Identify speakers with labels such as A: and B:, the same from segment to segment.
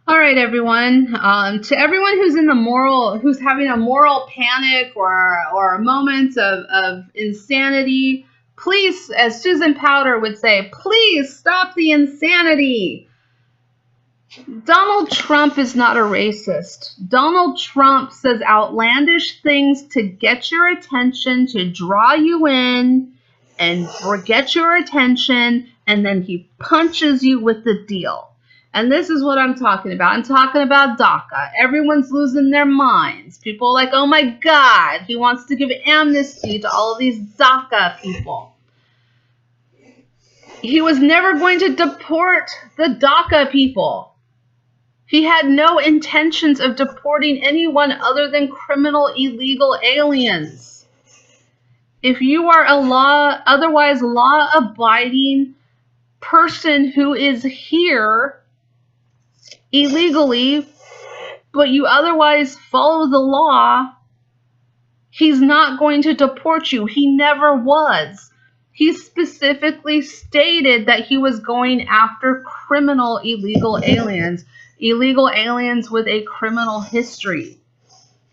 A: All right, everyone. To everyone who's having a moral panic or moments of insanity, please, as Susan Powder would say, please stop the insanity. Donald Trump is not a racist. Donald Trump says outlandish things to get your attention, to draw you in, and get your attention, and then he punches you with the deal. And this is what I'm talking about. I'm talking about DACA. Everyone's losing their minds. People are like, oh my God, he wants to give amnesty to all of these DACA people. He was never going to deport the DACA people. He had no intentions of deporting anyone other than criminal illegal aliens. If you are a otherwise law-abiding person who is here illegally, but you otherwise follow the law, he's not going to deport you. He never was. He specifically stated that he was going after criminal illegal aliens with a criminal history.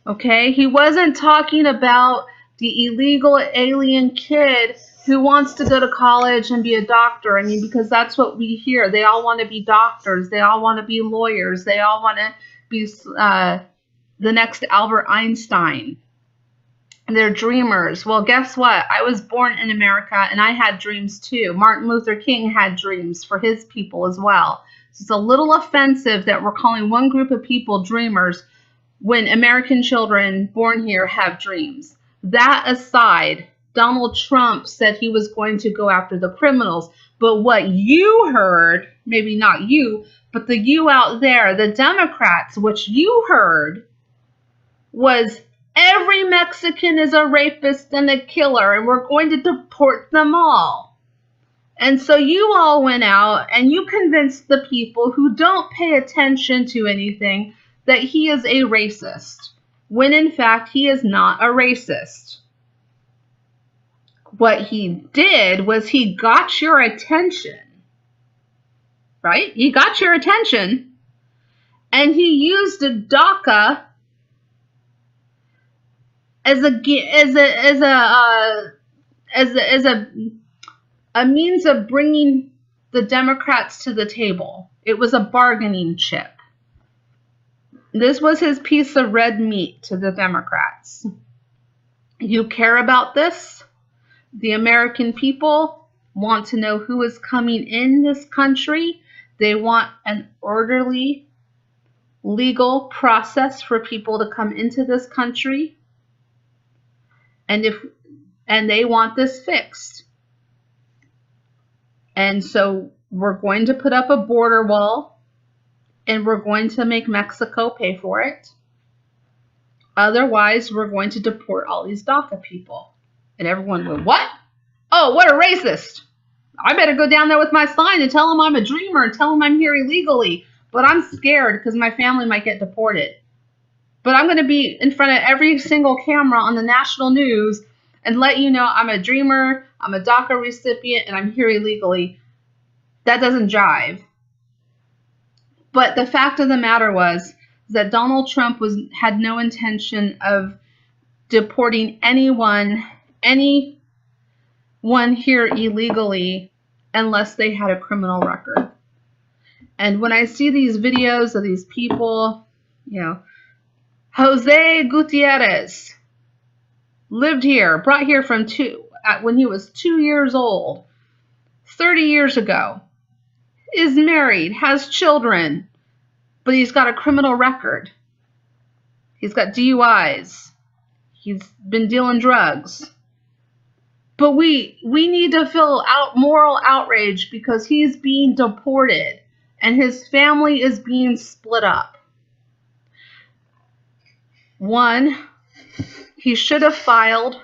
A: Okay? He wasn't talking about the illegal alien kid who wants to go to college and be a doctor. I mean, because that's what we hear. They all want to be doctors. They all want to be lawyers. They all want to be the next Albert Einstein. They're dreamers. Well, guess what? I was born in America, and I had dreams too. Martin Luther King had dreams for his people as well. So it's a little offensive that we're calling one group of people dreamers when American children born here have dreams. That aside, Donald Trump said he was going to go after the criminals. But what you heard, maybe not you, but the you out there, the Democrats, what you heard was every Mexican is a rapist and a killer, and we're going to deport them all. And so you all went out and you convinced the people who don't pay attention to anything that he is a racist, when in fact he is not a racist. What he did was he got your attention, right? He got your attention, and he used DACA as a means of bringing the Democrats to the table. It was a bargaining chip. This was his piece of red meat to the Democrats. You care about this? The American people want to know who is coming in this country. They want an orderly, legal process for people to come into this country. And they want this fixed. And so we're going to put up a border wall, and we're going to make Mexico pay for it. Otherwise, we're going to deport all these DACA people. And everyone went, what? Oh, what a racist. I better go down there with my sign and tell him I'm a dreamer and tell him I'm here illegally. But I'm scared because my family might get deported. But I'm going to be in front of every single camera on the national news and let you know I'm a dreamer, I'm a DACA recipient, and I'm here illegally. That doesn't jive. But the fact of the matter was that Donald Trump had no intention of deporting anyone here illegally unless they had a criminal record. And when I see these videos of these people, Jose Gutierrez lived here, brought here when he was 2 years old, 30 years ago, is married, has children, but he's got a criminal record. He's got DUIs. He's been dealing drugs. But we need to feel moral outrage because he's being deported and his family is being split up. One, he should have filed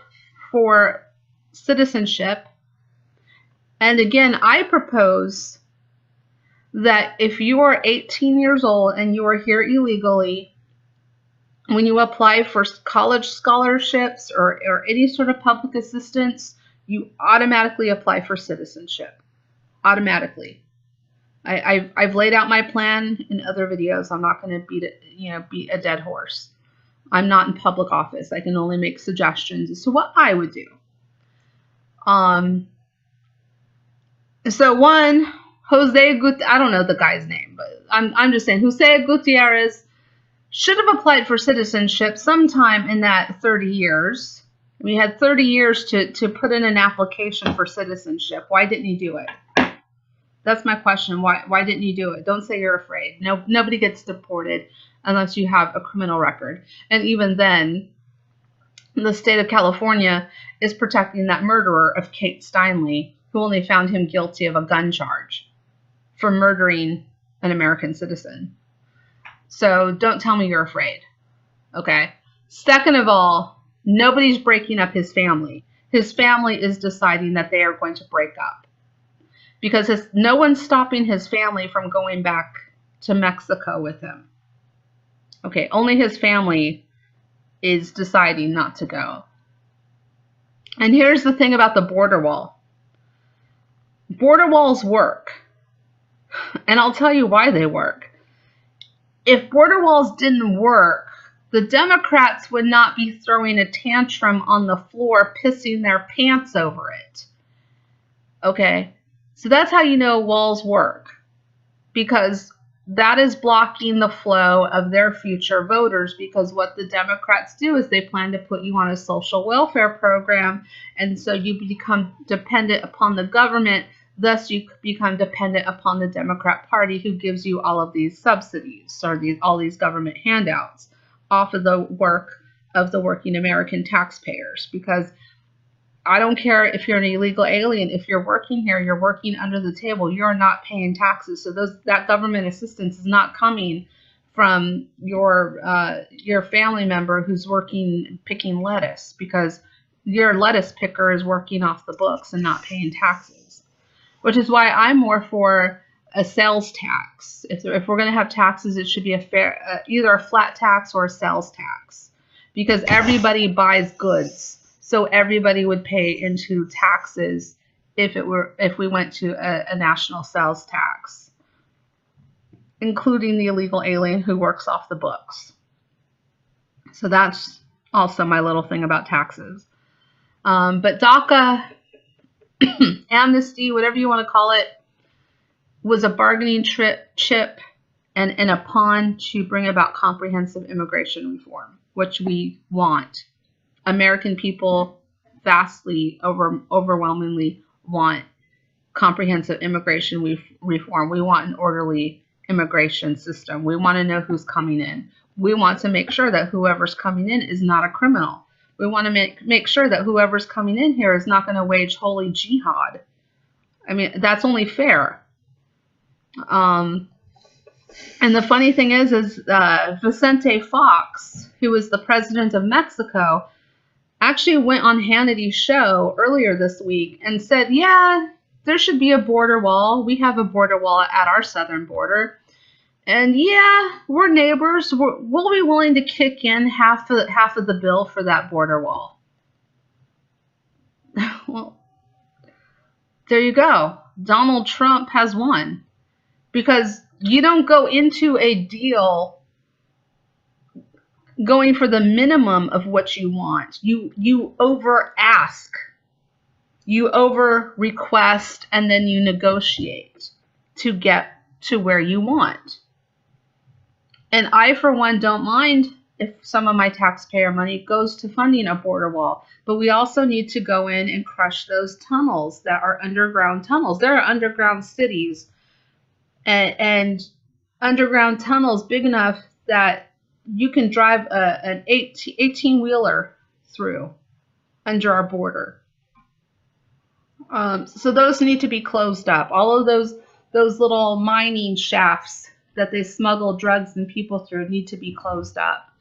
A: for citizenship. And again, I propose that if you are 18 years old and you are here illegally, when you apply for college scholarships or any sort of public assistance, you automatically apply for citizenship. Automatically. I've laid out my plan in other videos. I'm not going to beat a dead horse. I'm not in public office. I can only make suggestions as to what I would do. So one, I don't know the guy's name, but I'm just saying Jose Gutierrez should have applied for citizenship sometime in that 30 years. We had 30 years to put in an application for citizenship. Why didn't he do it? That's my question. Why didn't you do it? Don't say you're afraid. No, nobody gets deported unless you have a criminal record. And even then, the state of California is protecting that murderer of Kate Steinle, who only found him guilty of a gun charge for murdering an American citizen. So don't tell me you're afraid. Okay? Second of all, nobody's breaking up his family. His family is deciding that they are going to break up. Because no one's stopping his family from going back to Mexico with him. Okay, only his family is deciding not to go. And here's the thing about the border wall. Border walls work. And I'll tell you why they work. If border walls didn't work, the Democrats would not be throwing a tantrum on the floor, pissing their pants over it. Okay? So that's how you know walls work, because that is blocking the flow of their future voters, because what the Democrats do is they plan to put you on a social welfare program, and so you become dependent upon the government, thus you become dependent upon the Democrat Party, who gives you all of these subsidies or all these government handouts off of the work of the working American taxpayers. Because I don't care if you're an illegal alien. If you're working here, you're working under the table. You're not paying taxes. So that government assistance is not coming from your family member who's working picking lettuce, because your lettuce picker is working off the books and not paying taxes. Which is why I'm more for a sales tax. If we're going to have taxes, it should be a fair, either a flat tax or a sales tax, because everybody buys goods. So everybody would pay into taxes if we went to a national sales tax, including the illegal alien who works off the books. So that's also my little thing about taxes. But DACA, amnesty, whatever you want to call it, was a bargaining chip and a pawn to bring about comprehensive immigration reform, which we want. American people vastly, overwhelmingly want comprehensive immigration reform. We want an orderly immigration system. We want to know who's coming in. We want to make sure that whoever's coming in is not a criminal. We want to make sure that whoever's coming in here is not going to wage holy jihad. I mean, that's only fair. And the funny thing is Vicente Fox, who was the president of Mexico, actually went on Hannity's show earlier this week and said, yeah, there should be a border wall. We have a border wall at our southern border. And yeah, we're neighbors. We'll be willing to kick in half of the bill for that border wall. Well, there you go. Donald Trump has won. Because you don't go into a deal going for the minimum of what you want. You over ask. You over request, and then you negotiate to get to where you want. And I, for one, don't mind if some of my taxpayer money goes to funding a border wall. But we also need to go in and crush those tunnels that are underground tunnels. There are underground cities and underground tunnels big enough that you can drive an 18-wheeler through under our border. So those need to be closed up. All of those little mining shafts that they smuggle drugs and people through need to be closed up.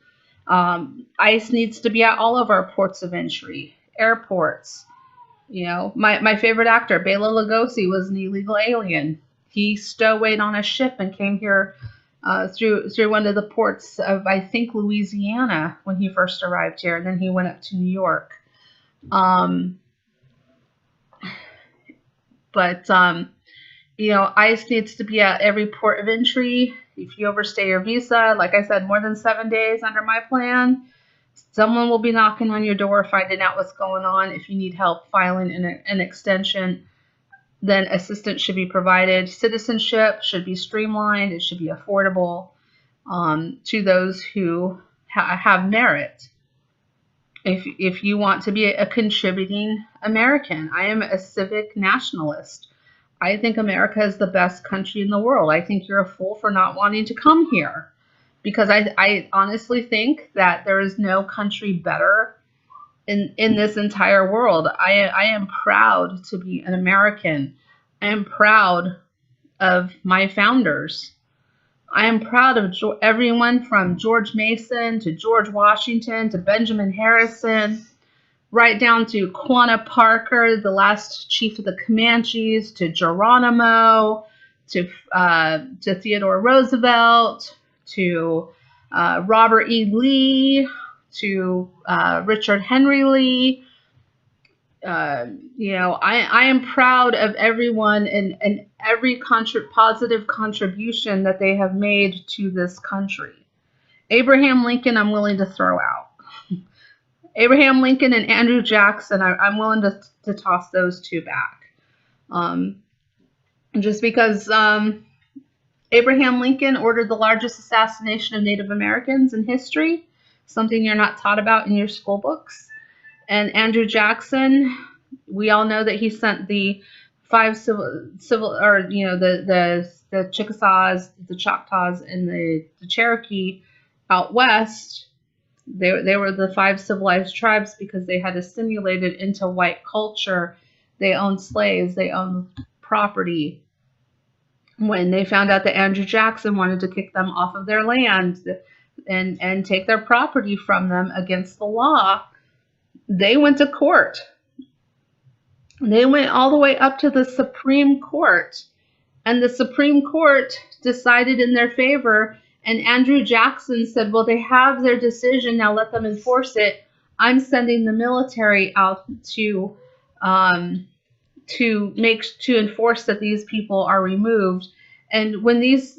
A: ICE needs to be at all of our ports of entry, airports. You know, my favorite actor, Bela Lugosi, was an illegal alien. He stowawayed on a ship and came here through one of the ports of, I think, Louisiana when he first arrived here, and then he went up to New York. But ICE needs to be at every port of entry. If you overstay your visa, like I said, more than 7 days under my plan, someone will be knocking on your door, finding out what's going on. If you need help filing an extension, then assistance should be provided. Citizenship should be streamlined. It should be affordable to those who have merit. If you want to be a contributing American, I am a civic nationalist. I think America is the best country in the world. I think you're a fool for not wanting to come here, because I honestly think that there is no country better in this entire world. I am proud to be an American. I am proud of my founders. I am proud of everyone from George Mason to George Washington to Benjamin Harrison, right down to Quanah Parker, the last chief of the Comanches, to Geronimo, to Theodore Roosevelt, to Robert E. Lee, to Richard Henry Lee. I am proud of everyone and every positive contribution that they have made to this country. Abraham Lincoln, I'm willing to throw out. Abraham Lincoln and Andrew Jackson, I'm willing to toss those two back. Just because Abraham Lincoln ordered the largest assassination of Native Americans in history, something you're not taught about in your school books. And Andrew Jackson, we all know that he sent the the Chickasaws, the Choctaws, and the Cherokee out west. They were the 5 civilized tribes because they had assimilated into white culture. They owned slaves. They owned property. When they found out that Andrew Jackson wanted to kick them off of their land and take their property from them against the law, they went to court. They went all the way up to the Supreme Court, and the Supreme Court decided in their favor, and Andrew Jackson said, well, they have their decision, now let them enforce it. I'm sending the military out to enforce that these people are removed. And when these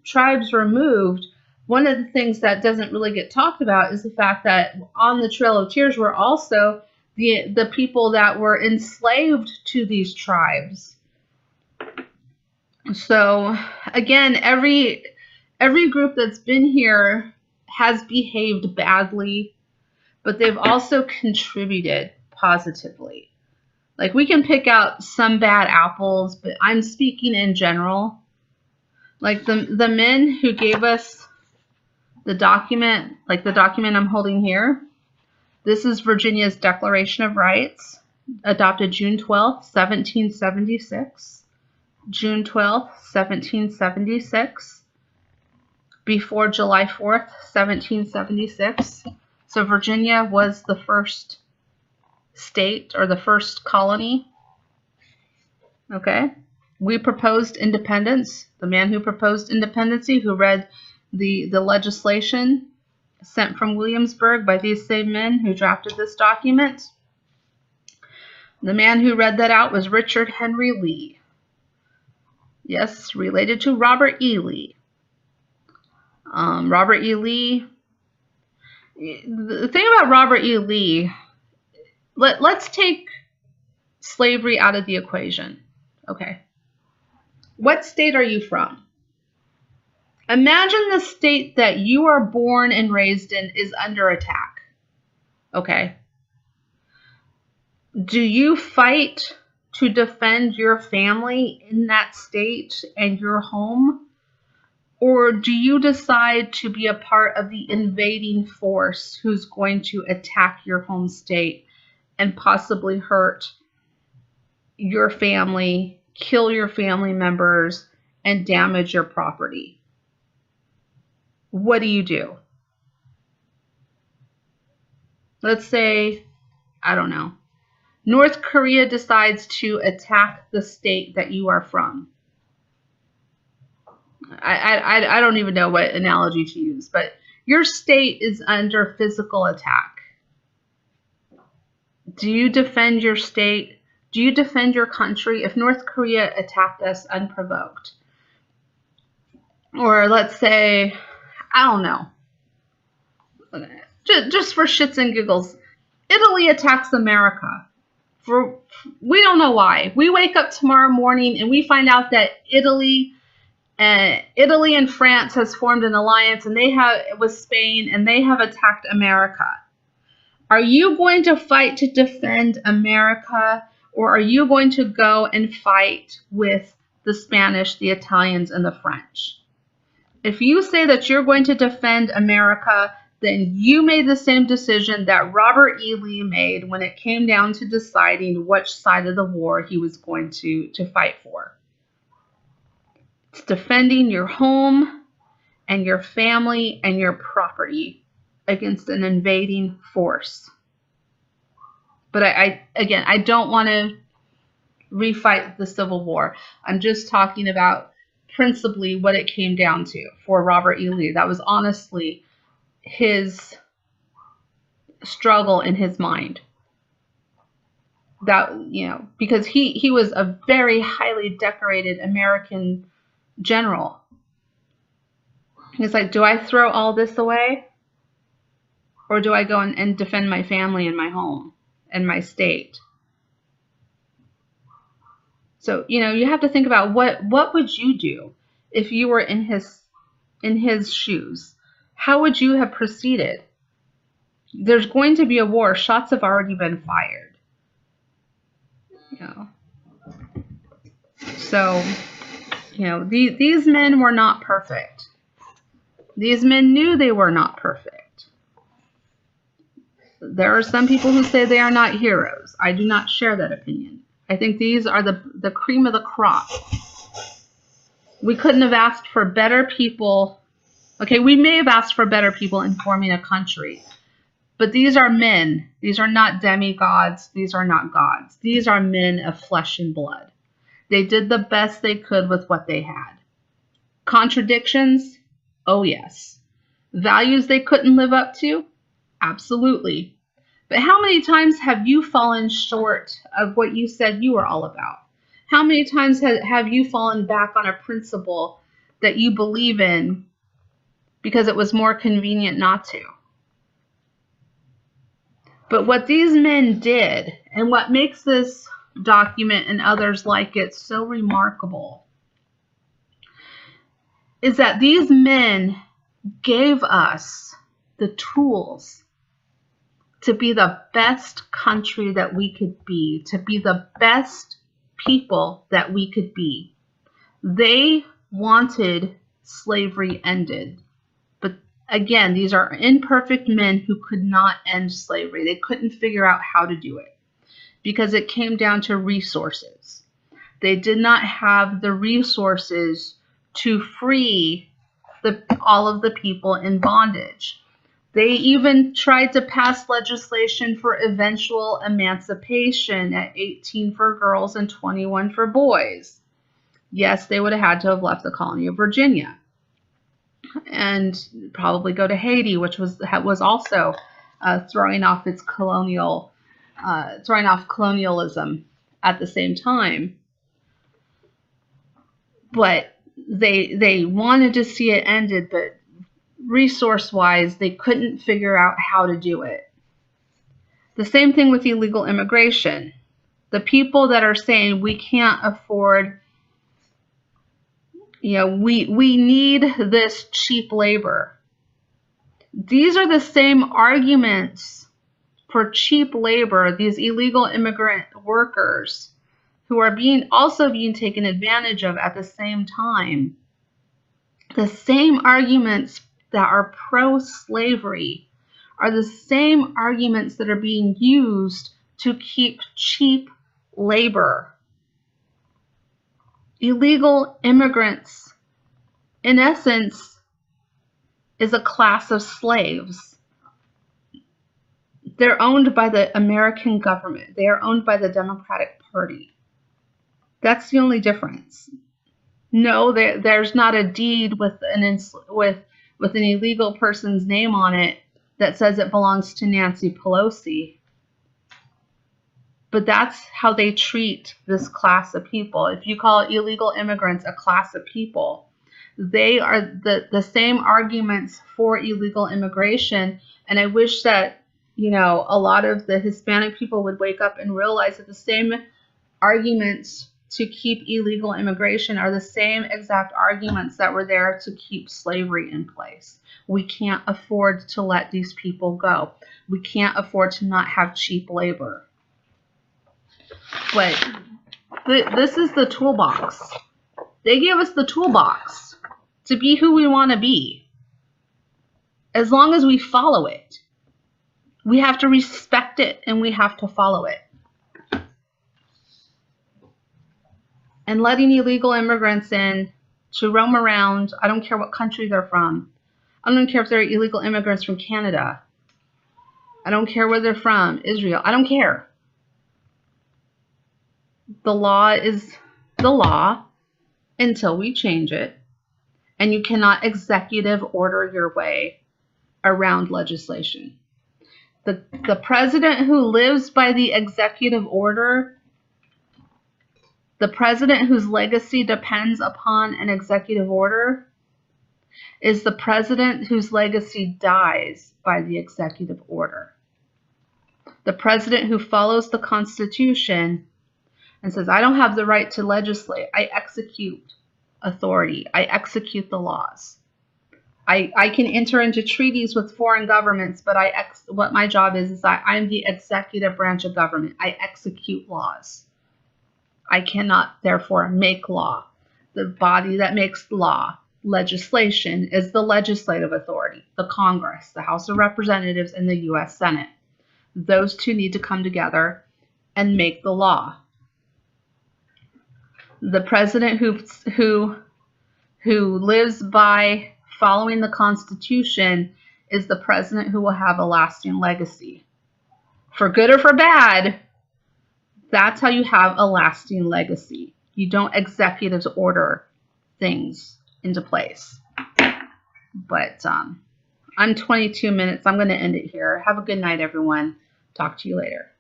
A: tribes were moved, one of the things that doesn't really get talked about is the fact that on the Trail of Tears were also the people that were enslaved to these tribes. So again, every group that's been here has behaved badly, but they've also contributed positively. Like, we can pick out some bad apples, but I'm speaking in general. Like the men who gave us the document, like the document I'm holding here, this is Virginia's Declaration of Rights, adopted June 12th, 1776. June 12th, 1776. Before July 4th, 1776. So Virginia was the first state, or the first colony. Okay. We proposed independence. The man who proposed independency, who read the legislation sent from Williamsburg by these same men who drafted this document, the man who read that out was Richard Henry Lee. Yes, related to Robert E. Lee. Robert E. Lee. The thing about Robert E. Lee, let's take slavery out of the equation. Okay. What state are you from? Imagine the state that you are born and raised in is under attack. Okay. Do you fight to defend your family in that state and your home? Or do you decide to be a part of the invading force who's going to attack your home state and possibly hurt your family, kill your family members, and damage your property? What do you do? Let's say, I don't know, North Korea decides to attack the state that you are from. I don't even know what analogy to use, but your state is under physical attack. Do you defend your state Do you defend your country if North Korea attacked us unprovoked? Or let's say, I don't know, just for shits and giggles, Italy attacks America. We don't know why. We wake up tomorrow morning and we find out that Italy and France has formed an alliance, and they have with Spain, and they have attacked America. Are you going to fight to defend America, or are you going to go and fight with the Spanish, the Italians, and the French? If you say that you're going to defend America, then you made the same decision that Robert E. Lee made when it came down to deciding which side of the war he was going to fight for. It's defending your home and your family and your property against an invading force. But I don't want to refight the Civil War. I'm just talking about principally what it came down to for Robert E. Lee. That was honestly his struggle in his mind. That, because he was a very highly decorated American general. He's like, do I throw all this away? Or do I go and defend my family and my home and my state? So, you have to think about what would you do if you were in his shoes? How would you have proceeded? There's going to be a war. Shots have already been fired. So, these men were not perfect. These men knew they were not perfect. There are some people who say they are not heroes. I do not share that opinion. I think these are the cream of the crop. We couldn't have asked for better people. Okay, we may have asked for better people in forming a country. But these are men. These are not demigods. These are not gods. These are men of flesh and blood. They did the best they could with what they had. Contradictions? Oh, yes. Values they couldn't live up to? Absolutely. But how many times have you fallen short of what you said you were all about? How many times have you fallen back on a principle that you believe in because it was more convenient not to? But what these men did, and what makes this document and others like it so remarkable, is that these men gave us the tools to be the best country that we could be, to be the best people that we could be. They wanted slavery ended. But again, these are imperfect men who could not end slavery. They couldn't figure out how to do it because it came down to resources. They did not have the resources to free all of the people in bondage. They even tried to pass legislation for eventual emancipation at 18 for girls and 21 for boys. Yes, they would have had to have left the colony of Virginia and probably go to Haiti, which was also throwing off colonialism at the same time. But they wanted to see it ended, but resource-wise, they couldn't figure out how to do it. The same thing with illegal immigration. The people that are saying we can't afford, we need this cheap labor. These are the same arguments for cheap labor, these illegal immigrant workers who are also being taken advantage of at the same time. The same arguments that are pro-slavery are the same arguments that are being used to keep cheap labor. Illegal immigrants, in essence, is a class of slaves. They're owned by the American government. They are owned by the Democratic Party. That's the only difference. No, there's not a deed with an illegal person's name on it that says it belongs to Nancy Pelosi. But that's how they treat this class of people. If you call illegal immigrants a class of people, they are the same arguments for illegal immigration. And I wish that, you know, a lot of the Hispanic people would wake up and realize that the same arguments to keep illegal immigration are the same exact arguments that were there to keep slavery in place. We can't afford to let these people go. We can't afford to not have cheap labor. But this is the toolbox. They gave us the toolbox to be who we want to be. As long as we follow it. We have to respect it and we have to follow it. And letting illegal immigrants in to roam around, I don't care what country they're from. I don't care if they're illegal immigrants from Canada. I don't care where they're from, Israel. I don't care. The law is the law until we change it. And you cannot executive order your way around legislation. The president who lives by the executive order, the president whose legacy depends upon an executive order, is the president whose legacy dies by the executive order. The president who follows the Constitution and says, I don't have the right to legislate, I execute authority, I execute the laws. I can enter into treaties with foreign governments, but what my job is I'm the executive branch of government. I execute laws. I cannot, therefore, make law. The body that makes law, legislation, is the legislative authority, the Congress, the House of Representatives, and the U.S. Senate. Those two need to come together and make the law. The president who lives by following the Constitution is the president who will have a lasting legacy. For good or for bad, that's how you have a lasting legacy. You don't executives order things into place. But I'm 22 minutes. I'm going to end it here. Have a good night, everyone. Talk to you later.